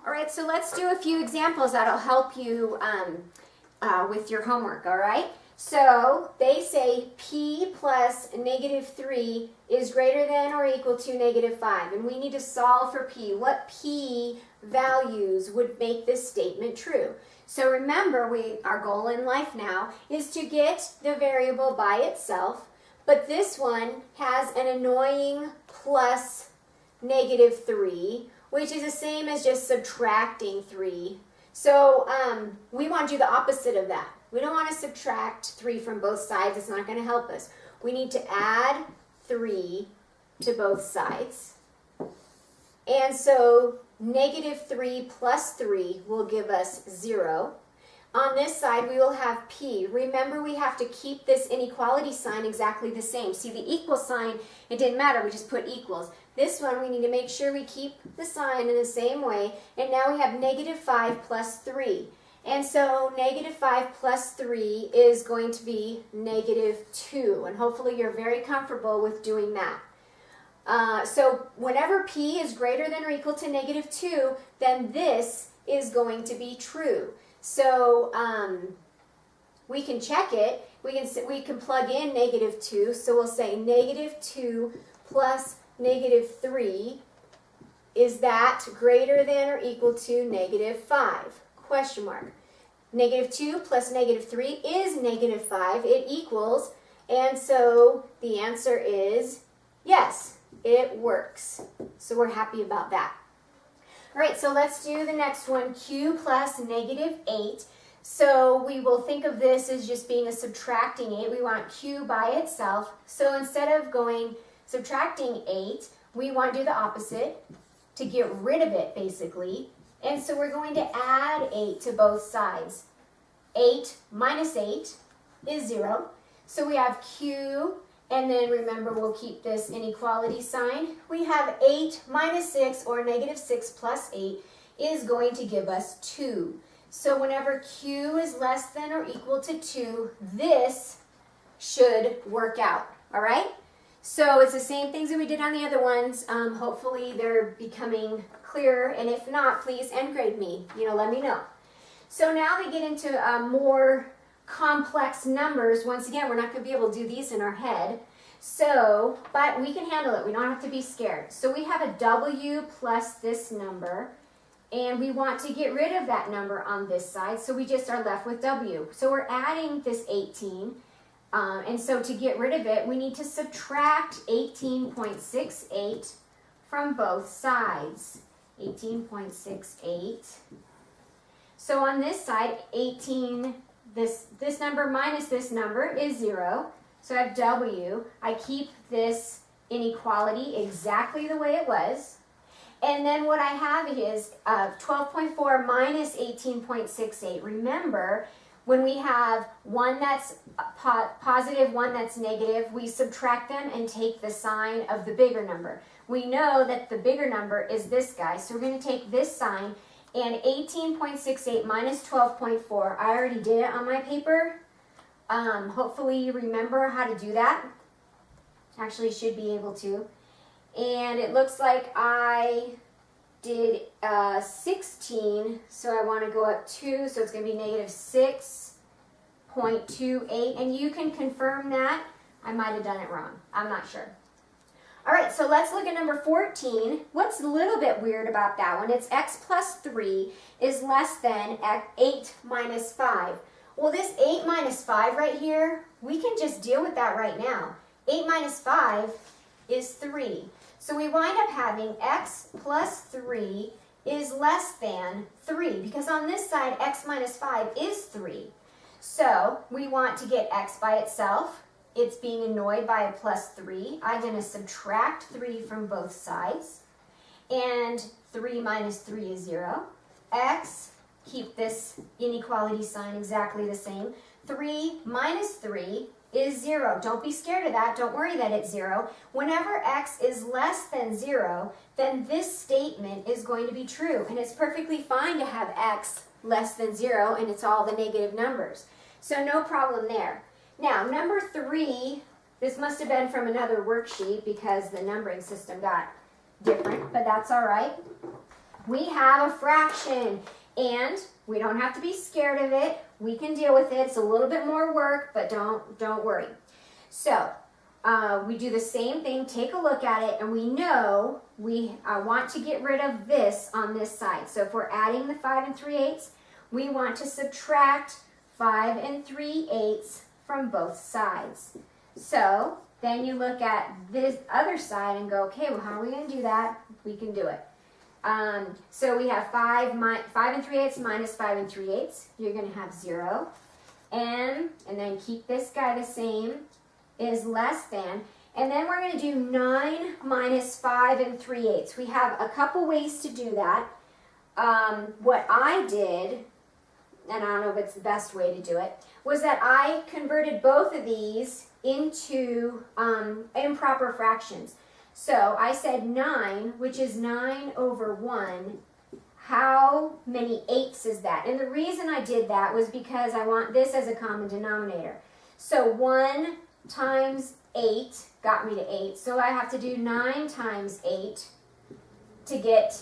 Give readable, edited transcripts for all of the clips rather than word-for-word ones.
All right, so let's do a few examples that'll help you with your homework, all right? So they say p plus -3 is greater than or equal to -5, and we need to solve for p. What p values would make this statement true? So remember, our goal in life now is to get the variable by itself, but this one has an annoying plus -3, which is the same as just subtracting 3. So we want to do the opposite of that. We don't want to subtract 3 from both sides. It's not going to help us. We need to add 3 to both sides. And so -3 plus 3 will give us 0. On this side, we will have p. Remember, we have to keep this inequality sign exactly the same. See, the equal sign, it didn't matter. We just put equals. This one, we need to make sure we keep the sign in the same way. And now we have -5 plus 3. And so -5 plus 3 is going to be -2. And hopefully you're very comfortable with doing that. So whenever p is greater than or equal to -2, then this is going to be true. So we can check it. We can plug in -2. So we'll say -2 plus -3, is that greater than or equal to -5? Question mark. -2 plus -3 is -5. It equals, and so the answer is yes, it works. So we're happy about that. All right, so let's do the next one, q plus -8. So we will think of this as just being a subtracting 8. We want q by itself. So instead of subtracting 8, we want to do the opposite, to get rid of it, basically. And so we're going to add 8 to both sides. 8 minus 8 is 0. So we have q, and then remember, we'll keep this inequality sign. We have 8 minus 6, or -6 plus 8, is going to give us 2. So whenever q is less than or equal to 2, this should work out, all right? So it's the same things that we did on the other ones. Hopefully they're becoming clearer, and if not, please end grade me. Let me know. So now we get into more complex numbers. Once again, we're not going to be able to do these in our head. So, but we can handle it. We don't have to be scared. So we have a w plus this number, and we want to get rid of that number on this side. So we just are left with w. So we're adding this 18. And so to get rid of it, we need to subtract 18.68 from both sides. 18.68. So on this side, 18, this number minus this number is 0. So I have w. I keep this inequality exactly the way it was. And then what I have is 12.4 minus 18.68. Remember, when we have one that's positive, one that's negative, we subtract them and take the sign of the bigger number. We know that the bigger number is this guy, so we're going to take this sign, and 18.68 minus 12.4, I already did it on my paper. Hopefully you remember how to do that. Actually should be able to. And it looks like I did 16, so I want to go up 2, so it's going to be -6.28, and you can confirm that. I might have done it wrong. I'm not sure. All right, so let's look at number 14. What's a little bit weird about that one? It's x plus 3 is less than 8 minus 5. Well, this 8 minus 5 right here, we can just deal with that right now. 8 minus 5 is 3. So we wind up having x plus 3 is less than 3, because on this side, x minus 5 is 3. So we want to get x by itself. It's being annoyed by a plus 3. I'm going to subtract 3 from both sides. And 3 minus 3 is 0. X, keep this inequality sign exactly the same. 3 minus 3 is 0. Don't be scared of that. Don't worry that it's 0. Whenever x is less than 0, then this statement is going to be true. And it's perfectly fine to have x less than 0, and it's all the negative numbers. So no problem there. Now, number 3, this must have been from another worksheet because the numbering system got different, but that's all right. we have a fraction, and we don't have to be scared of it. We can deal with it. It's a little bit more work, but don't worry. So we do the same thing. Take a look at it, and we know we want to get rid of this on this side. So if we're adding the 5 3/8, we want to subtract 5 3/8 from both sides. So then you look at this other side and go, okay, well, how are we going to do that? We can do it. So we have 5 3/8 minus 5 3/8. You're going to have 0. And then keep this guy the same, is less than. And then we're going to do 9 minus 5 3/8. We have a couple ways to do that. What I did, and I don't know if it's the best way to do it, was that I converted both of these into improper fractions. So I said 9, which is 9 over 1. How many eighths is that? And the reason I did that was because I want this as a common denominator. So 1 times 8 got me to 8. So I have to do 9 times 8 to get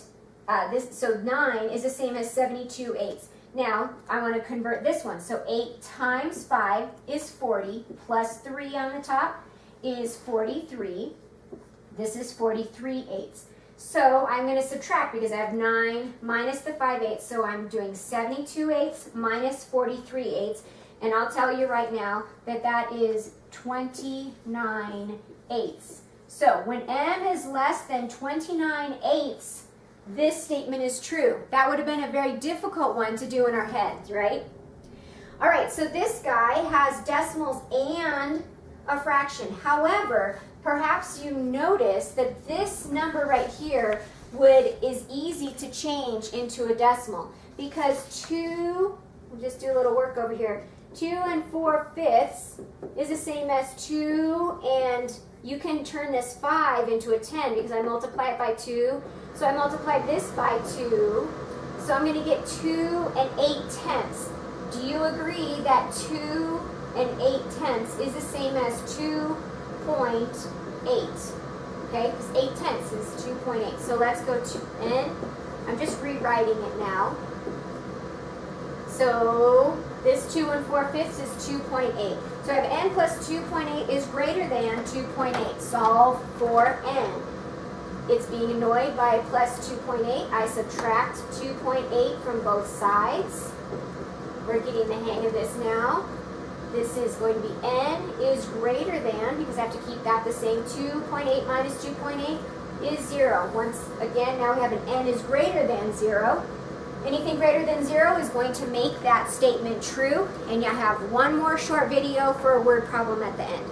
this. So 9 is the same as 72 eighths. Now, I want to convert this one. So 8 times 5 is 40, plus 3 on the top is 43. This is 43 eighths. So I'm going to subtract because I have 9 minus the 5 eighths. So I'm doing 72 eighths minus 43 eighths. And I'll tell you right now that that is 29 eighths. So when m is less than 29 eighths, this statement is true. That would have been a very difficult one to do in our heads, right? All right, so this guy has decimals and a fraction. However, perhaps you notice that this number right here is easy to change into a decimal because 2, we'll just do a little work over here, 2 4/5 is the same as 2, and you can turn this 5 into a 10 because I multiply it by 2. So I multiplied this by 2. So I'm going to get 2 8/10. Do you agree that 2 8/10 is the same as 2.8? Okay, because 8/10 is 2.8. So let's go to n. I'm just rewriting it now. So this 2 4/5 is 2.8. So I have n plus 2.8 is greater than 2.8. Solve for n. It's being annoyed by plus 2.8. I subtract 2.8 from both sides. We're getting the hang of this now. This is going to be n is greater than, because I have to keep that the same, 2.8 minus 2.8 is 0. Once again, now we have an n is greater than 0. Anything greater than 0 is going to make that statement true. And you have one more short video for a word problem at the end.